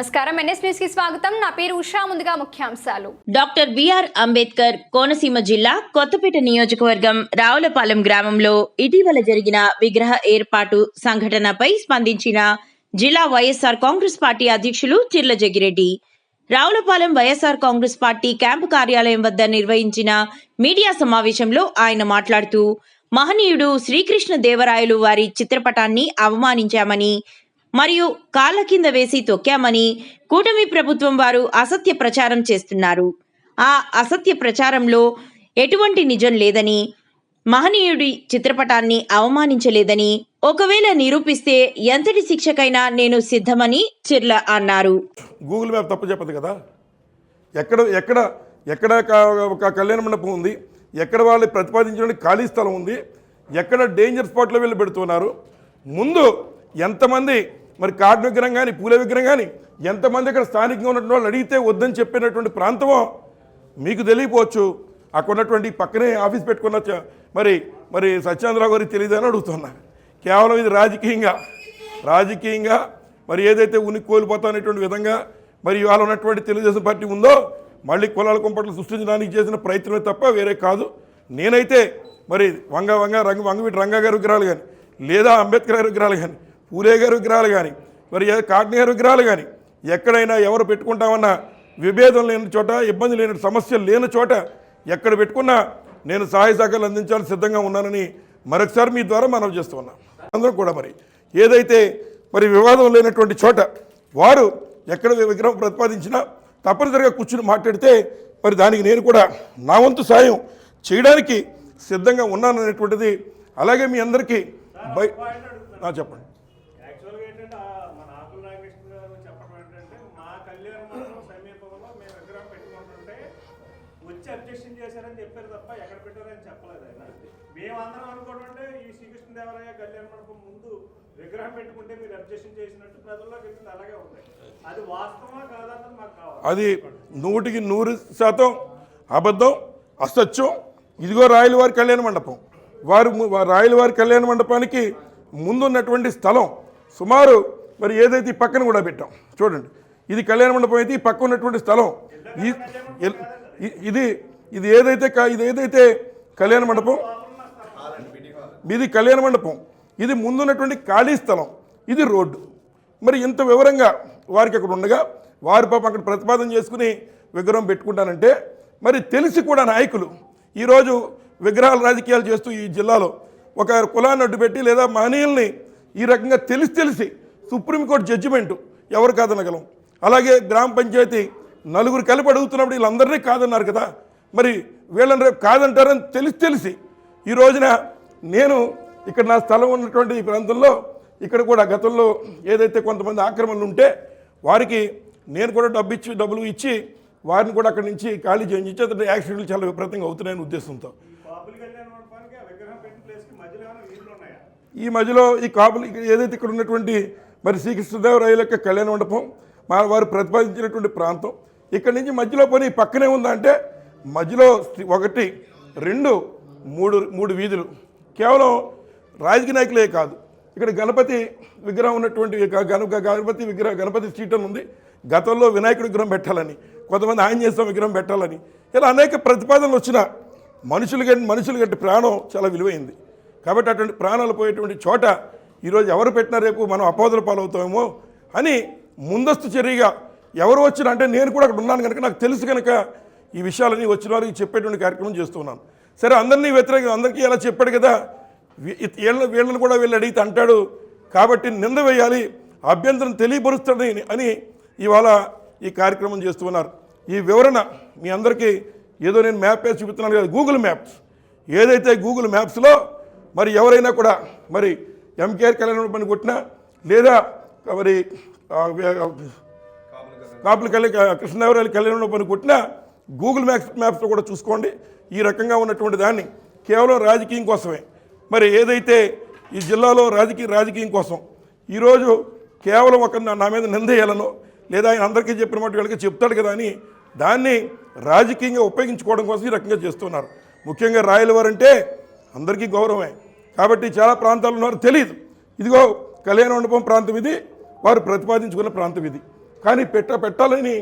నమస్కారం NS news కి స్వాగతం. నా పేరు ఉషా. ముందుగా ముఖ్యాంశాలు. డాక్టర్ బిఆర్ అంబేద్కర్ కోనసీమ జిల్లా కొత్తపేట నియోజకవర్గం రావులపాలెం గ్రామంలో ఇటీవల జరిగిన విగ్రహ ఏర్పాటు సంఘటనపై స్పందించిన జిల్లా వైఎస్ఆర్ కాంగ్రెస్ పార్టీ అధ్యక్షులు చిర్ల జగ్గిరెడ్డి. రావులపాలెం వైఎస్ఆర్ కాంగ్రెస్ పార్టీ క్యాంపు కార్యాలయం వద్ద నిర్వహించిన మీడియా సమావేశంలో ఆయన మాట్లాడుతూ మహనీయుడు శ్రీకృష్ణ దేవరాయలు వారి చిత్రపటాన్ని అవమానించామని మరియు కాళ్ల కింద వేసి తొక్కామని కూటమి ప్రభుత్వం వారు అసత్య ప్రచారం చేస్తున్నారు. ఆ అసత్య ప్రచారంలో ఎటువంటి నిజం లేదని, మహనీయుడి చిత్రపటాన్ని అవమానించలేదని, ఒకవేళ నిరూపిస్తే ఎంతటి శిక్షకైనా నేను సిద్ధమని చిర్ల అన్నారు. గూగుల్ మ్యాప్ తప్పు చెప్పదు కదా. ఎక్కడ ఒక కళ్యాణ మండపం ఉంది, ఎక్కడ వాళ్ళు ప్రతిపాదించడానికి ఖాళీ స్థలం ఉంది, ఎక్కడ డేంజర్ స్పాట్లో వెళ్ళి పెడుతున్నారు, ముందు ఎంతమంది మరి కార్డు విగ్రహం కానీ పూల విగ్రహం కానీ ఎంతమంది అక్కడ స్థానికంగా ఉన్నటువంటి వాళ్ళు అడిగితే వద్దని చెప్పినటువంటి ప్రాంతమో మీకు తెలియపోవచ్చు. అక్కడ ఉన్నటువంటి పక్కనే ఆఫీస్ పెట్టుకున్న మరి సత్యేంద్రరావు గారికి తెలియదని అడుగుతున్నా. కేవలం ఇది రాజకీయంగా మరి ఏదైతే ఉనికి కోల్పోతానటువంటి విధంగా మరి ఇవాళ ఉన్నటువంటి తెలుగుదేశం పార్టీ ఉందో మళ్ళీ కులాల కుంపట్లు సృష్టించడానికి చేసిన ప్రయత్నమే తప్ప వేరే కాదు. నేనైతే మరి వంగవీటి రంగా గారి విగ్రహాలు కానీ, లేదా అంబేద్కర్ గారి విగ్రహాలు కానీ, పూలే గారి విగ్రహాలు కానీ, మరి కాటన్ గారి విగ్రహాలు కానీ ఎక్కడైనా ఎవరు పెట్టుకుంటామన్నా విభేదం లేని చోట, ఇబ్బంది లేని సమస్యలు లేని చోట ఎక్కడ పెట్టుకున్నా నేను సహాయ సహకారాలు అందించాలని సిద్ధంగా ఉన్నానని మరొకసారి మీ ద్వారా మనవి చేస్తూ ఉన్నాం. అందరం కూడా మరి ఏదైతే మరి వివాదం లేనటువంటి చోట వారు ఎక్కడ విగ్రహం ప్రతిపాదించినా తప్పనిసరిగా కూర్చుని మాట్లాడితే మరి దానికి నేను కూడా నా వంతు సాయం చేయడానికి సిద్ధంగా ఉన్నాననేటువంటిది. అలాగే మీ అందరికీ చెప్పండి. అబ్జెక్షన్ చేశారని చెప్పారు తప్ప ఎక్కడ పెట్టారని చెప్పలేదు ఆయన. మేమందరం అనుకోవడం ఈ శ్రీకృష్ణదేవరాయ కళ్యాణ మండపం ముందు విగ్రహం పెట్టుకుంటే మీరు అబ్జెక్షన్ చేసినట్టు ప్రజల్లోకి వెళ్తుంది. అలాగే ఉంది. అది వాస్తవమా కాదన్నది మాకు కావాలి. అది 100% అబద్ధం, అసత్యం. ఇదిగో రాయలవారి కళ్యాణ మండపం. రాయలవారి కళ్యాణ మండపానికి ముందున్నటువంటి స్థలం సుమారు మరి ఏదైతే పక్కన కూడా పెట్టాం చూడండి. ఇది కళ్యాణ మండపం అయితే ఈ పక్క ఉన్నటువంటి స్థలం ఇది ఏదైతే కళ్యాణ మండపం, ఇది కళ్యాణ మండపం, ఇది ముందున్నటువంటి ఖాళీ స్థలం, ఇది రోడ్డు. మరి ఇంత వివరంగా వారికి అక్కడ ఉండగా వారి పాపం అక్కడ ప్రతిపాదన చేసుకుని విగ్రహం పెట్టుకుంటానంటే మరి తెలిసి కూడా నాయకులు ఈరోజు విగ్రహాల రాజకీయాలు చేస్తూ ఈ జిల్లాలో ఒక కులాన్ని అడ్డుపెట్టి లేదా మహనీయుల్ని ఈ రకంగా తెలిసి సుప్రీంకోర్టు జడ్జిమెంటు ఎవరు కాదనగలం. అలాగే గ్రామ పంచాయతీ నలుగురు కలిపి అడుగుతున్నప్పుడు వీళ్ళందరినీ కాదన్నారు కదా, మరి వీళ్ళని రేపు కాదంటారని తెలిసి ఈ రోజున నేను ఇక్కడ నా స్థలం ఉన్నటువంటి ఈ ప్రాంతంలో ఇక్కడ కూడా గతంలో ఏదైతే కొంతమంది ఆక్రమణలు ఉంటే వారికి నేను కూడా డబ్బులు ఇచ్చి వారిని కూడా అక్కడి నుంచి ఖాళీ చేయించి అతని యాక్సిడెంట్లు చాలా విపరీతంగా అవుతున్నాయని ఉద్దేశంతో ఈ మధ్యలో ఈ కాపులు ఏదైతే ఇక్కడ ఉన్నటువంటి మరి శ్రీకృష్ణదేవరాయల యొక్క కళ్యాణ మండపం వారు ప్రతిపాదించినటువంటి ప్రాంతం ఇక్కడి నుంచి మధ్యలో పోనీ పక్కనే ఉందంటే మధ్యలో 1, 2, 3 వీధులు కేవలం రాజకీయ నాయకులే కాదు. ఇక్కడ గణపతి విగ్రహం ఉన్నటువంటి గణపతి స్ట్రీట్ అని ఉంది. గతంలో వినాయకుడి విగ్రహం పెట్టాలని, కొంతమంది ఆంజనేయ స్వామి విగ్రహం పెట్టాలని, ఇలా అనేక ప్రతిపాదనలు వచ్చిన మనుషులు గట్టి ప్రాణం చాలా విలువైంది. కాబట్టి అటువంటి ప్రాణాలు పోయేటువంటి చోట ఈరోజు ఎవరు పెట్టినా రేపు మనం అపోదల పాలవుతామేమో అని ముందస్తు చర్యగా ఎవరు వచ్చినా అంటే నేను కూడా అక్కడ ఉన్నాను కనుక నాకు తెలుసు కనుక ఈ విషయాలని వచ్చిన వారికి చెప్పేటువంటి కార్యక్రమం చేస్తున్నాను. సరే అందరికీ ఎలా చెప్పాడు కదా, వీళ్ళని కూడా వీళ్ళు అడిగితే అంటాడు కాబట్టి నింద వేయాలి, అభ్యంతరం తెలియపరుస్తాడని అని ఇవాళ ఈ కార్యక్రమం చేస్తున్నారు. ఈ వివరణ మీ అందరికీ ఏదో నేను మ్యాప్ వేసి చూపుతున్నాను కదా, గూగుల్ మ్యాప్స్. ఏదైతే గూగుల్ మ్యాప్స్లో మరి ఎవరైనా కూడా మరి ఎంకేఆర్ కళ్యాణ పని కొట్టినా లేదా మరి కృష్ణదేవరాయల కళ్యాణ పని కొట్టినా గూగుల్ మ్యాప్స్లో కూడా చూసుకోండి. ఈ రకంగా ఉన్నటువంటి దాన్ని కేవలం రాజకీయం కోసమే మరి ఏదైతే ఈ జిల్లాలో రాజకీయం కోసం ఈరోజు కేవలం నా మీద నిందేయాలనో లేదా ఆయన అందరికీ చెప్పిన మాట వీళ్ళకి చెప్తాడు కదా అని దాన్ని రాజకీయంగా ఉపయోగించుకోవడం కోసం ఈ రకంగా చేస్తున్నారు. ముఖ్యంగా రాయలవారంటే అందరికీ గౌరవమే కాబట్టి చాలా ప్రాంతాలు ఉన్నారు తెలియదు. ఇదిగో కళ్యాణ మండపం ప్రాంతం ఇది, వారు ప్రతిపాదించుకున్న ప్రాంతం ఇది. కానీ పెట్టాలని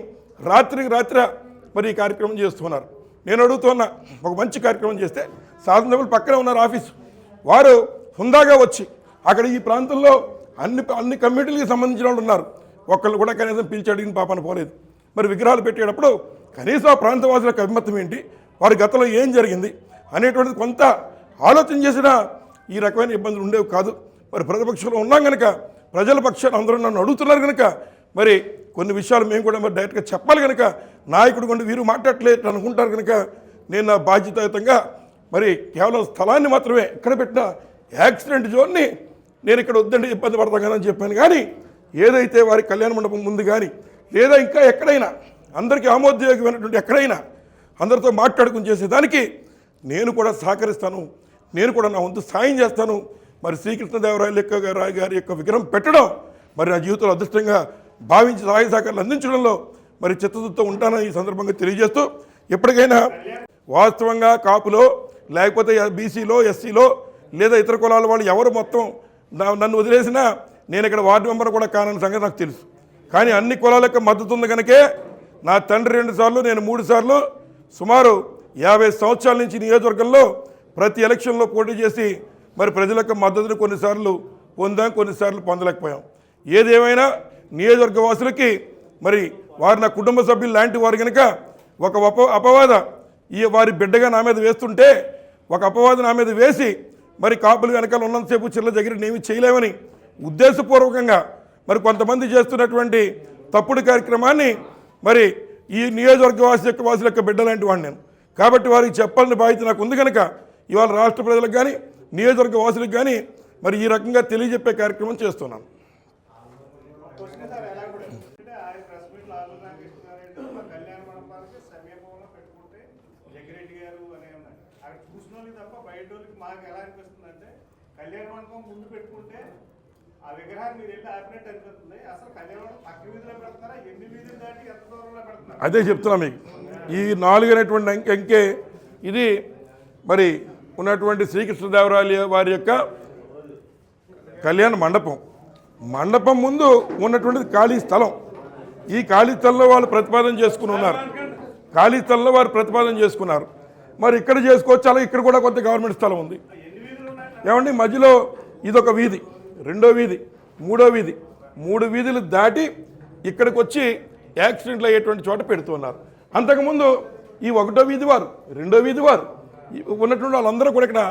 రాత్రికి రాత్రి మరి ఈ కార్యక్రమం చేస్తున్నారు. నేను అడుగుతున్నా, ఒక మంచి కార్యక్రమం చేస్తే శాసనసభ్యులు పక్కనే ఉన్నారు ఆఫీసు, వారు హుందాగా వచ్చి అక్కడ ఈ ప్రాంతంలో అన్ని కమ్యూనిటీలకు సంబంధించిన వాళ్ళు ఉన్నారు, ఒక్కళ్ళు కూడా కనీసం పిలిచి అడిగిన పాపన పోలేదు. మరి విగ్రహాలు పెట్టేటప్పుడు కనీసం ఆ ప్రాంతవాసులకు అభిమతం ఏంటి, వారి గతంలో ఏం జరిగింది అనేటువంటిది కొంత ఆలోచన చేసినా ఈ రకమైన ఇబ్బందులు ఉండేవి కాదు. మరి ప్రతిపక్షంలో ఉన్నాం కనుక ప్రజల పక్షాన్ని అందరూ నన్ను అడుగుతున్నారు కనుక మరి కొన్ని విషయాలు మేము కూడా మరి డైరెక్ట్గా చెప్పాలి కనుక నాయకుడు కొంచెం వీరు మాట్లాడలేదు అనుకుంటారు కనుక నేను నా బాధ్యతాయుతంగా మరి కేవలం స్థలాన్ని మాత్రమే ఇక్కడ పెట్టిన యాక్సిడెంట్ జోన్ని నేను ఇక్కడ వద్దండి ఇబ్బంది పడతాం కదా అని చెప్పాను. కానీ ఏదైతే వారి కళ్యాణ మండపం ముందు కానీ లేదా ఇంకా ఎక్కడైనా అందరికీ ఆమోదయోగ్యమైనటువంటి ఎక్కడైనా అందరితో మాట్లాడుకుని చేసేదానికి నేను కూడా సహకరిస్తాను, నేను కూడా నా వంతు సాయం చేస్తాను. మరి శ్రీకృష్ణదేవరాయ గారి యొక్క విగ్రహం పెట్టడం మరి నా జీవితంలో అదృష్టంగా భావించి సహాయ సహకారాలు అందించడంలో మరి చిత్తశుద్ధితో ఉంటానని ఈ సందర్భంగా తెలియజేస్తూ, ఎప్పటికైనా వాస్తవంగా కాపులో లేకపోతే బీసీలో ఎస్సీలో లేదా ఇతర కులాల వాళ్ళు ఎవరు మొత్తం నన్ను వదిలేసినా నేను ఇక్కడ వార్డు మెంబర్ కూడా కానని సంగతి నాకు తెలుసు. కానీ అన్ని కులాల యొక్క మద్దతు ఉంది కనుకే నా తండ్రి 2 సార్లు నేను 3 సార్లు సుమారు 50 సంవత్సరాల నుంచి నియోజకవర్గంలో ప్రతి ఎలక్షన్లో పోటీ చేసి మరి ప్రజల యొక్క మద్దతును కొన్నిసార్లు పొందాం, కొన్నిసార్లు పొందలేకపోయాం. ఏదేమైనా నియోజకవర్గ వాసులకి మరి వారు నా కుటుంబ సభ్యులు లాంటి వారు కనుక ఒక అపవాద వారి బిడ్డగా నా మీద వేస్తుంటే ఒక అపవాదం నా మీద వేసి మరి కాపులు వెనకాల ఉన్నంతసేపు చిల్ల దగ్గర ఏమీ చేయలేమని ఉద్దేశపూర్వకంగా మరి కొంతమంది చేస్తున్నటువంటి తప్పుడు కార్యక్రమాన్ని మరి ఈ నియోజకవర్గ వాసుల యొక్క బిడ్డ లాంటి వాడిని నేను. కాబట్టి వారికి చెప్పాలని బాధ్యత నాకు ఉంది కనుక ఇవాళ రాష్ట్ర ప్రజలకు కానీ నియోజకవర్గ వాసులకు కానీ మరి ఈ రకంగా తెలియజెప్పే కార్యక్రమం చేస్తున్నాను. కళ్యాణ మండపం ముందు పెట్టుకుంటే ఆ విగ్రహాన్ని మీరు వెళ్ళి ఆపినట్టు అనిపిస్తుంది. అసలు కళ్యాణ మండపం పక్క వీధిలో పెడతారా, ఎన్ని వీధులు దాటి ఎంత దూరంలో పెడుతున్నారు? అదే చెప్తున్నా మీకు. ఈ 4 అనేటువంటి అంకె ఇది మరి ఉన్నటువంటి శ్రీకృష్ణదేవరాయ వారి యొక్క కళ్యాణ మండపం ముందు ఉన్నటువంటిది ఖాళీ స్థలం. ఈ ఖాళీ స్థలంలో వాళ్ళు ప్రతిపాదన చేసుకుని ఉన్నారు, ఖాళీ స్థలంలో వారు ప్రతిపాదన చేసుకున్నారు. మరి ఇక్కడ చేసుకోవచ్చు, అలాగే ఇక్కడ కూడా కొంత గవర్నమెంట్ స్థలం ఉంది ఏమండి. మధ్యలో ఇదొక వీధి, 2వ వీధి, 3వ వీధి, 3 వీధులు దాటి ఇక్కడికి వచ్చి యాక్సిడెంట్లు అయ్యేటువంటి చోట పెడుతున్నారు. అంతకుముందు ఈ 1వ వీధి వారు 2వ వీధి వారు ఉన్నటువంటి వాళ్ళందరూ కూడా ఇక్కడ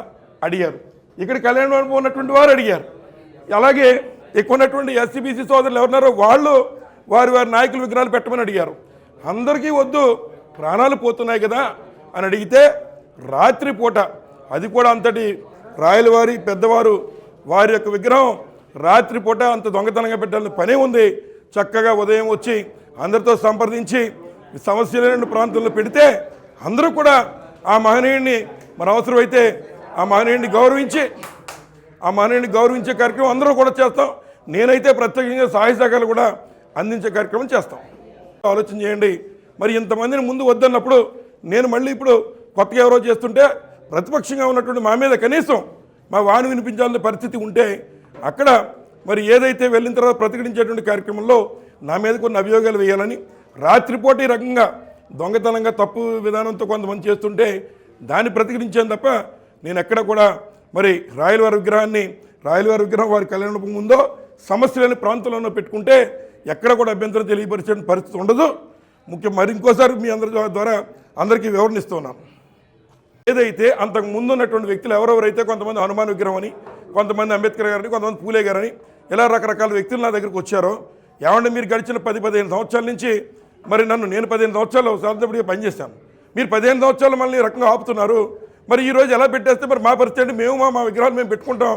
అడిగారు, ఇక్కడ కళ్యాణ మండపం ఉన్నటువంటి వారు అడిగారు. అలాగే ఇక్కడ ఉన్నటువంటి ఎస్సీబీసీ సోదరులు ఎవరున్నారో వాళ్ళు వారి నాయకుల విగ్రహాలు పెట్టమని అడిగారు. అందరికీ వద్దు, ప్రాణాలు పోతున్నాయి కదా అని అడిగితే రాత్రిపూట అది కూడా అంతటి రాయలవారి పెద్దవారు వారి యొక్క విగ్రహం రాత్రిపూట అంత దొంగతనంగా పెట్టాలని పనే ఉంది. చక్కగా ఉదయం వచ్చి అందరితో సంప్రదించి సమస్య లేని ప్రాంతంలో పెడితే అందరూ కూడా ఆ మహనీయుడిని మన అవసరమైతే ఆ మహనీయుడిని గౌరవించే కార్యక్రమం అందరూ కూడా చేస్తాం. నేనైతే ప్రత్యేకంగా సహాయ సహకారాలు కూడా అందించే కార్యక్రమం చేస్తాం. ఆలోచన చేయండి. మరి ఇంతమందిని ముందు వద్దన్నప్పుడు నేను మళ్ళీ ఇప్పుడు కొత్తగా ఎవరో చేస్తుంటే ప్రతిపక్షంగా ఉన్నటువంటి మా మీద కనీసం మా వాణి వినిపించాల్సిన పరిస్థితి ఉంటే అక్కడ మరి ఏదైతే వెళ్ళిన తర్వాత ప్రతిఘటించేటువంటి కార్యక్రమంలో నా మీద కొన్ని అభియోగాలు వేయాలని రాత్రిపూట ఈ రకంగా దొంగతనంగా తప్పు విధానంతో కొంతమంది చేస్తుంటే దాన్ని ప్రతిఘటించాను తప్ప నేను ఎక్కడ కూడా మరి రాయలవారి విగ్రహం వారి కళ్యాణ మండపం ముందో సమస్య లేని ప్రాంతంలో పెట్టుకుంటే ఎక్కడ కూడా అభ్యంతరం తెలియపరిచే పరిస్థితి ఉండదు. ముఖ్యం మరి ఇంకోసారి మీ అందరి ద్వారా అందరికీ వివరణిస్తున్నాను. ఏదైతే అంతకు ముందు ఉన్నటువంటి వ్యక్తులు ఎవరెవరైతే కొంతమంది హనుమాన్ విగ్రహం అని, కొంతమంది అంబేద్కర్ గారని, కొంతమంది పూలే గారని ఇలా రకరకాల వ్యక్తులు నా దగ్గరికి వచ్చారో, ఏమంటే మీరు గడిచిన 10-15 సంవత్సరాల నుంచి మరి నేను 15 సంవత్సరాలు శాసనసభ్యుడిగా పనిచేశాను, మీరు 15 సంవత్సరాలు మళ్ళీ రకంగా ఆపుతున్నారు, మరి ఈరోజు ఎలా పెట్టేస్తే మరి మా పరిస్థితి అంటే మేము మా విగ్రహాలు మేము పెట్టుకుంటాం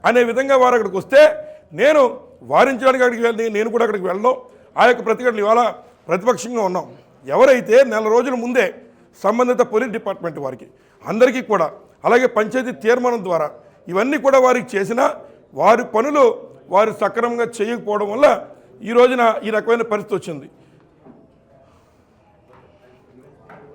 అనే విధంగా వారు అక్కడికి వస్తే నేను వారించడానికి అక్కడికి వెళ్ళి నేను కూడా అక్కడికి వెళ్ళడం ఆ యొక్క ప్రతిఘటనలు ఇవాళ ప్రతిపక్షంగా ఉన్నాం. ఎవరైతే నెల రోజుల ముందే సంబంధిత పోలీస్ డిపార్ట్మెంట్ వారికి అందరికీ కూడా అలాగే పంచాయతీ తీర్మానం ద్వారా ఇవన్నీ కూడా వారికి చేసినా వారి పనులు వారు సక్రమంగా చేయకపోవడం వల్ల ఈ రోజున ఈ రకమైన పరిస్థితి వచ్చింది.